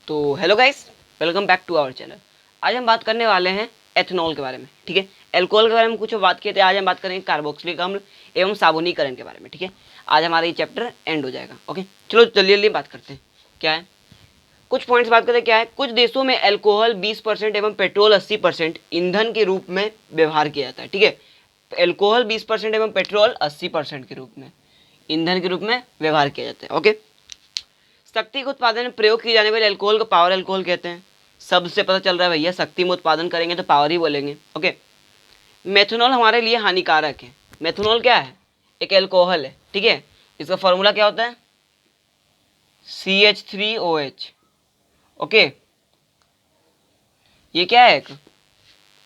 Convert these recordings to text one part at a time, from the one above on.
तो hello guys, welcome back to our channel. आज हम बात करने वाले हैं एथेनॉल के बारे में। ठीक है, एल्कोहल के बारे में कुछ बात किए थे, आज हम बात करेंगे कार्बोक्सिलिक अम्ल एवं साबुनीकरण के बारे में। ठीक है, आज हमारा ये चैप्टर एंड हो जाएगा। ओके, चलो जल्दी जल्दी बात करते हैं। क्या है, कुछ पॉइंट्स बात करते हैं। क्या है, कुछ देशों में एल्कोहल 20% एवं पेट्रोल 80% ईंधन के रूप में व्यवहार किया जाता है। ठीक है, एल्कोहल 20% एवं पेट्रोल 80% के रूप में ईंधन के रूप में व्यवहार किया जाता है। ओके, शक्ति के उत्पादन में प्रयोग किए जाने वाले अल्कोहल को पावर अल्कोहल कहते हैं। सबसे पता चल रहा है भैया, शक्ति में उत्पादन करेंगे तो पावर ही बोलेंगे। ओके, मेथनॉल हमारे लिए हानिकारक है। मेथनॉल क्या है, एक अल्कोहल है। ठीक है, इसका फॉर्मूला क्या होता है, CH3OH। ओके, ये क्या है, एक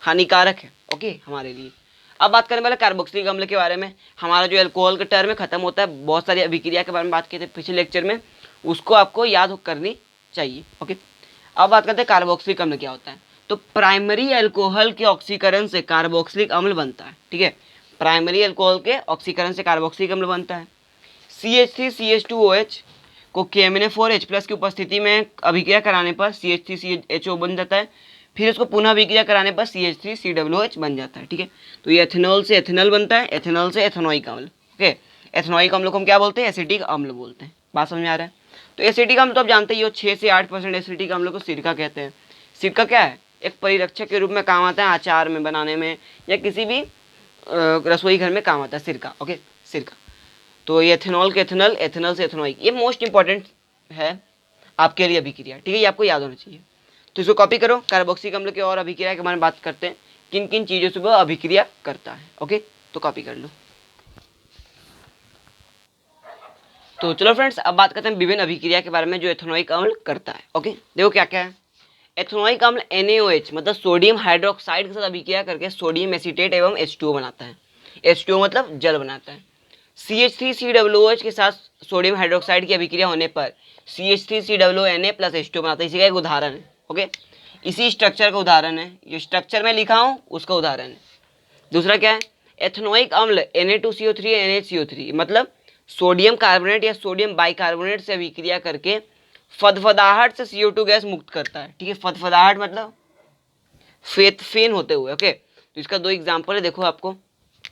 हानिकारक है। ओके, हमारे लिए। अब बात करने वाले कार्बोक्सिलिक अम्ल के बारे में। हमारा जो अल्कोहल का टर्म है खत्म होता है, बहुत सारी अभिक्रिया के बारे में बात किए थे पिछले लेक्चर में, उसको आपको याद करनी चाहिए। ओके, अब बात करते हैं कार्बोक्सिलिक अम्ल क्या होता है। तो प्राइमरी अल्कोहल के ऑक्सीकरण से कार्बोक्सिलिक अम्ल बनता है। ठीक है, प्राइमरी अल्कोहल के ऑक्सीकरण से कार्बोक्सिलिक अम्ल बनता है। CH3CH2OH को KMnO4H+ की उपस्थिति में अभिक्रिया कराने पर CH3CHO बन जाता है। फिर उसको पुनः अभिक्रिया कराने पर CH3COOH बन जाता है। ठीक है, तो ये एथेनॉल से एथेनॉल बनता है, एथेनॉल से एथेनोइक अम्ल। ओके, एथेनोइक अम्ल को हम क्या बोलते हैं, एसिटिक अम्ल बोलते हैं। बात समझ में आ रहा है। तो एसिटिक अम्ल तो आप जानते ही हो, 6 से 8% एसिटिक अम्ल को सिरका कहते हैं। सिरका क्या है, एक परिरक्षक के रूप में काम आता है, अचार में बनाने में या किसी भी रसोई घर में काम आता है सिरका। ओके, सिरका। तो ये एथेनॉल के एथेनॉल, एथेनॉल से एथेनोइक, ये मोस्ट इंपॉर्टेंट है आपके लिए अभिक्रिया। ठीक है, ये आपको याद होना चाहिए। तो इसको कॉपी करो। कार्बोक्सिलिक अम्ल के और अभिक्रिया के बारे में बात करते हैं, किन किन चीज़ों से वो अभिक्रिया करता है। ओके, तो कॉपी कर लो। तो चलो फ्रेंड्स, अब बात करते हैं विभिन्न अभिक्रिया के बारे में जो एथेनोइक अम्ल करता है। ओके, देखो क्या क्या है। एथेनोइक अम्ल NaOH मतलब सोडियम हाइड्रोक्साइड के साथ अभिक्रिया करके सोडियम एसीटेट एवं H2O बनाता है। H2O मतलब जल बनाता है। CH3COOH के साथ सोडियम हाइड्रोक्साइड की अभिक्रिया होने पर CH3COONA+H2O बनाता है। इसी का एक उदाहरण है। ओके, इसी स्ट्रक्चर का उदाहरण है, जो स्ट्रक्चर में लिखा हूँ उसका उदाहरण है। दूसरा क्या है, एथेनोइक अम्ल Na2CO3 NaCO3 मतलब सोडियम कार्बोनेट या सोडियम बाइकार्बोनेट से अभिक्रिया करके फदफदाहट से CO2 गैस मुक्त करता है। ठीक है, फदफदाहट मतलब फेन होते हुए। ओके, तो इसका दो एग्जांपल है, देखो आपको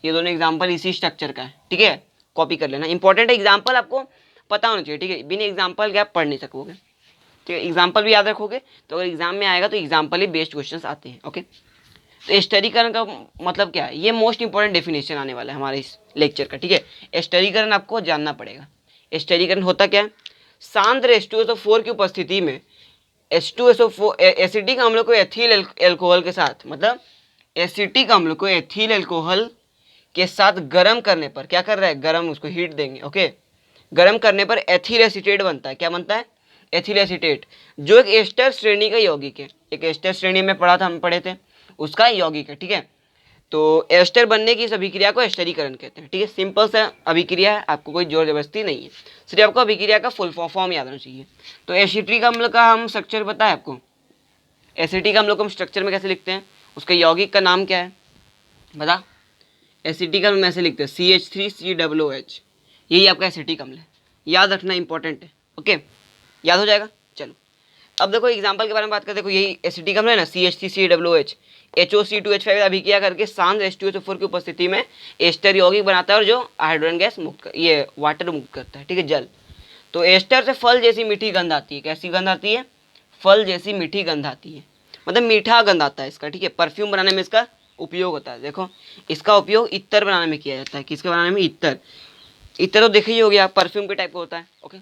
ये दोनों एग्जांपल इसी स्ट्रक्चर का है। ठीक है, कॉपी कर लेना, इंपॉर्टेंट है, एग्जांपल आपको पता होना चाहिए। ठीक है, बिना एग्जांपल के आप पढ़ नहीं सकोगे। ठीक है, एग्जांपल भी याद रखोगे तो अगर एग्जाम में आएगा तो एग्जांपल ही बेस्ड क्वेश्चंस आते हैं। ओके, तो एस्टरीकरण का मतलब क्या है, ये मोस्ट इंपॉर्टेंट डेफिनेशन आने वाला है हमारे इस लेक्चर का। ठीक है, एस्टरीकरण आपको जानना पड़ेगा। एस्टरीकरण होता क्या है, सांद्र H2SO4 की उपस्थिति में H2SO4 एसिटिक अम्ल को एथिल एल्कोहल के साथ, मतलब एसिटिक अम्ल को एथिल एल्कोहल के साथ गर्म करने पर क्या कर रहा है, गर्म, उसको हीट देंगे। ओके, गर्म करने पर एथिल एसीटेट बनता है। क्या बनता है, एथिल एसीटेट, जो एक एस्टर श्रेणी का यौगिक है। एक एस्टर श्रेणी में पढ़ा था, हम पढ़े थे, उसका यौगिक है। ठीक है, तो एस्टर बनने की इस अभिक्रिया को एस्टरीकरण कहते हैं। ठीक है, सिंपल सा अभिक्रिया है, आपको कोई जोर जबरदस्ती नहीं है, सिर्फ आपको अभिक्रिया का फुल फॉर्म याद होना चाहिए। तो एसिटिक अम्ल का हम स्ट्रक्चर पता है आपको, एसिटिक अम्ल को हम स्ट्रक्चर में कैसे लिखते हैं, उसके यौगिक का नाम क्या है बता। एसिटिक अम्ल में ऐसे लिखते हैं CH3COOH, यही आपका एसिटिक अम्ल है, याद रखना इंपॉर्टेंट है। ओके, याद हो जाएगा। चलो अब देखो एग्जांपल के बारे में बात करते हैं। देखो यही एसिटिक अम्ल है ना, CH3COOH HOC2H5 अभिक्रिया करके सांद्र H2SO4 की उपस्थिति में एस्टर यौगिक बनाता है और जो हाइड्रोजन गैस मुक्त ये वाटर मुक्त करता है। ठीक है, जल। तो एस्टर से फल जैसी मीठी गंध आती है। कैसी गंध आती है, फल जैसी मीठी गंध आती है, मतलब मीठा गंध आता है इसका। ठीक है, परफ्यूम बनाने में इसका उपयोग होता है। देखो इसका उपयोग इत्तर बनाने में किया जाता है। किसके बनाने में, इत्तर। इत्तर तो देखे ही होगे आप, परफ्यूम के टाइप का होता है। ओके,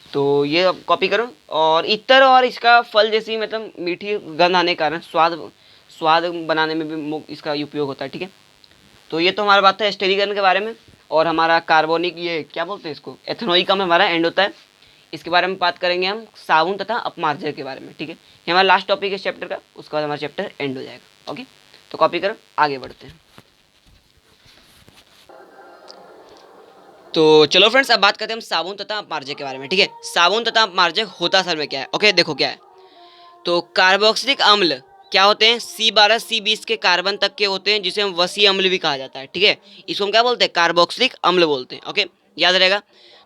तो ये अब कॉपी करो। और इत्तर और इसका फल जैसी मतलब मीठी गंध आने के कारण स्वाद स्वाद बनाने में भी इसका उपयोग होता है। ठीक है, तो ये तो हमारा बात था एस्टरीकरण के बारे में। और हमारा कार्बोनिक ये क्या बोलते हैं इसको, एथेनोइक अम्ल हमारा एंड होता है। इसके बारे में बात करेंगे हम साबुन तथा अपमार्जक के बारे में। ठीक है, ये हमारा लास्ट टॉपिक है इस चैप्टर का, उसके बाद हमारा चैप्टर एंड हो जाएगा। ओके, तो कॉपी करो, आगे बढ़ते हैं। तो चलो फ्रेंड्स, अब बात करते हैं हम साबुन तथा अपमार्जक के बारे में। ठीक है, साबुन तथा अपमार्जक होता असल में क्या है। ओके, देखो क्या है। तो कार्बोक्सिलिक अम्ल क्या होते हैं, C12 C20 के कार्बन तक के होते हैं, जिसे हम वसी अम्ल भी कहा जाता है। ठीक है, इसको हम क्या बोलते हैं, कार्बोक्सिलिक अम्ल बोलते हैं। ओके, याद रहेगा।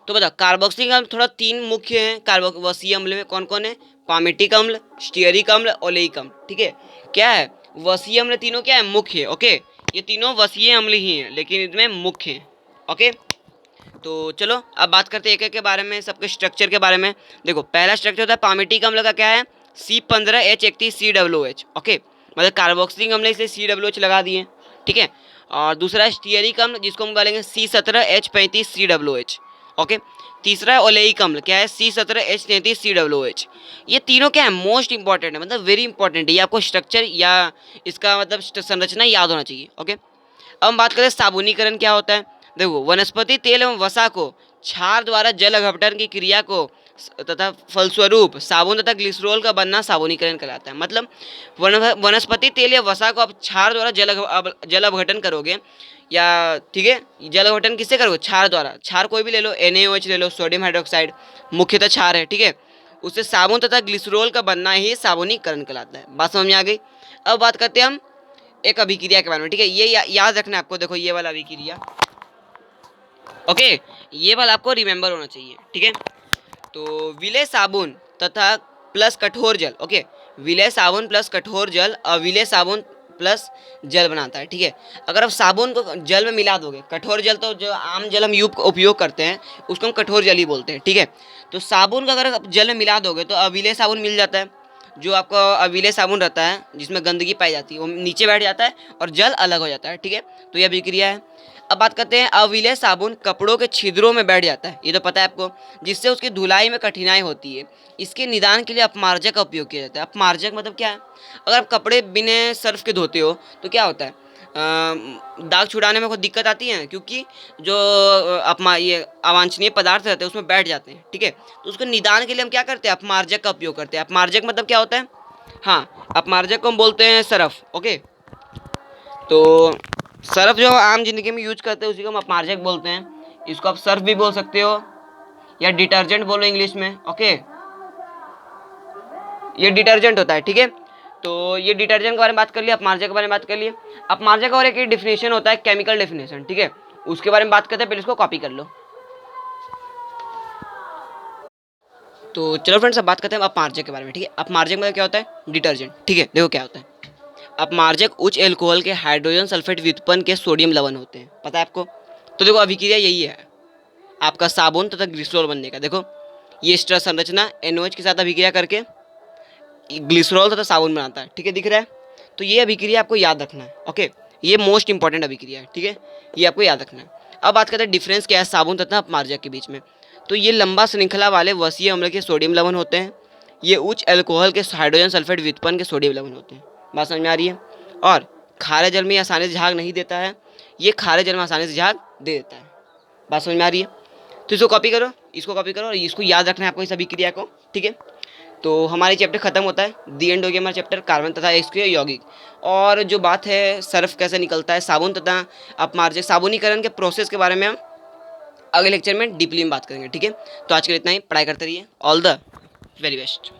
तो बताओ कार्बोक्सिलिक अम्ल थोड़ा तीन मुख्य हैं कार्बोक्सीय अम्ल में, कौन कौन है? पामेटिक अम्ल, स्टीयरिक अम्ल, ओलेइक अम्ल। ठीक है, क्या है? वसीय अम्ल तीनों क्या है? मुख्य है। ओके, ये तीनों वसीय अम्ल ही हैं लेकिन इनमें मुख्य हैं। ओके, तो चलो अब बात करते हैं एक एक के बारे में, सबके स्ट्रक्चर के बारे में। देखो पहला स्ट्रक्चर होता है पामेटिक अम्ल का, क्या है? C15H31COOH। ओके, मतलब कार्बोक्सिलिक अम्ल से COOH लगा दिए। ठीक है, और दूसरा स्टीयरिक अम्ल जिसको हम बोलेंगे C17H35COOH। ओके, तीसरा है ओलेइक अम्ल, क्या है? C17H33COOH। ये तीनों क्या है? मोस्ट इंपॉर्टेंट है, मतलब वेरी इंपॉर्टेंट है। ये आपको स्ट्रक्चर या इसका मतलब संरचना याद होना चाहिए। ओके, अब हम बात करें साबुनीकरण क्या होता है। देखो वनस्पति तेल एवं वसा को क्षार द्वारा जल अपघटन की क्रिया को तथा फलस्वरूप साबुन तथा ग्लिसरॉल का बनना साबुनीकरण कहलाता है। मतलब वनस्पति तेल या वसा को आप क्षार द्वारा जल अपघटन करोगे, या ठीक है, जल अपघटन किससे करोगे? क्षार द्वारा। क्षार कोई भी ले लो, NaOH ले लो, सोडियम हाइड्रोक्साइड मुख्यतः क्षार है। ठीक है, उससे साबुन तथा ग्लिसरॉल का बनना ही साबुनीकरण कहलाता है। बात समझ में आ गई? अब बात करते हैं हम एक अभिक्रिया के बारे में। ठीक है, ये याद रखना है आपको। देखो ये वाला अभिक्रिया, ओके, ये वाला आपको रिमेंबर होना चाहिए। ठीक है, तो विलेय साबुन तथा प्लस कठोर जल। ओके, विलेय साबुन प्लस कठोर जल अविलेय साबुन प्लस जल बनाता है। ठीक है, अगर आप साबुन को जल में मिला दोगे, कठोर जल तो जो आम जल हम उपयोग करते हैं उसको हम कठोर जल ही बोलते हैं। ठीक है, तो साबुन को अगर आप जल में मिला दोगे तो अविलेय साबुन मिल जाता है। जो आपका अविलेय साबुन रहता है जिसमें गंदगी पाई जाती है वो नीचे बैठ जाता है और जल अलग हो जाता है। ठीक है, तो यह अभिक्रिया है। अब बात करते हैं अविलेय साबुन कपड़ों के छिद्रों में बैठ जाता है, ये तो पता है आपको, जिससे उसकी धुलाई में कठिनाई होती है। इसके निदान के लिए अपमार्जक का उपयोग किया जाता है। अपमार्जक मतलब क्या है? अगर आप कपड़े बिना सर्फ के धोते हो तो क्या होता है? दाग छुड़ाने में कोई दिक्कत आती है, क्योंकि जो ये अवांछनीय पदार्थ रहते हैं उसमें बैठ जाते हैं। ठीक है, तो उसके निदान के लिए हम क्या करते हैं? अपमार्जक का उपयोग करते हैं। अपमार्जक मतलब क्या होता है? हाँ, अपमार्जक को हम बोलते हैं सरफ। ओके, तो सर्फ जो आम जिंदगी में यूज करते हैं उसी को हम अपमार्जक बोलते हैं। इसको आप सर्फ भी बोल सकते हो या डिटर्जेंट बोलो इंग्लिश में। ओके, ये डिटर्जेंट होता है। ठीक है, तो ये डिटर्जेंट के बारे में बात कर लिया, अपमार्जक के बारे में बात कर लिए। अपमार्जक का और एक डिफिनेशन होता है केमिकल डेफिनेशन। ठीक है, उसके बारे में बात करते हैं, पहले इसको कॉपी कर लो। तो चलो फ्रेंड्स अब बात करते हैं अपमार्जक के बारे में। ठीक है, अपमार्जक मतलब क्या होता है? डिटर्जेंट। ठीक है, देखो क्या होता है। अपमार्जक उच्च एल्कोहल के हाइड्रोजन सल्फेट व्युत्पन्न के सोडियम लवण होते हैं, पता है आपको? तो देखो अभिक्रिया यही है आपका साबुन तथा ग्लिसरॉल बनने का। देखो ये संरचना NOH के साथ अभिक्रिया करके ग्लिसरॉल तथा साबुन बनाता है। ठीक है, दिख रहा है? तो ये अभिक्रिया आपको याद रखना है। ओके, ये मोस्ट इंपॉर्टेंट अभिक्रिया है। ठीक है, ये आपको याद रखना है। अब बात करते हैं डिफरेंस क्या है साबुन तथा अपमार्जक के बीच में। तो ये लंबा श्रृंखला वाले वसीय अम्ल के सोडियम लवण होते हैं, ये उच्च एल्कोहल के हाइड्रोजन सल्फेट व्युत्पन्न के सोडियम लवण होते हैं। बात समझ में आ रही है? और खारे जल में आसानी से झाग नहीं देता है, ये खारे जल में आसानी से झाग दे देता है। बात समझ में आ रही है? तो इसको कॉपी करो, इसको कॉपी करो और इसको याद रखना है आपको इस अभिक्रिया को। ठीक है, तो हमारी चैप्टर खत्म होता है, दी एंड हो गया हमारा चैप्टर कार्बन तथा एक्सक्रिया यौगिक। और जो बात है सर्फ कैसे निकलता है, साबुन तथा अपमार्जक साबुनीकरण के प्रोसेस के बारे में हम अगले लेक्चर में डीपली में बात करेंगे। ठीक है, तो आज के लिए इतना ही। पढ़ाई करते रहिए। All the very best.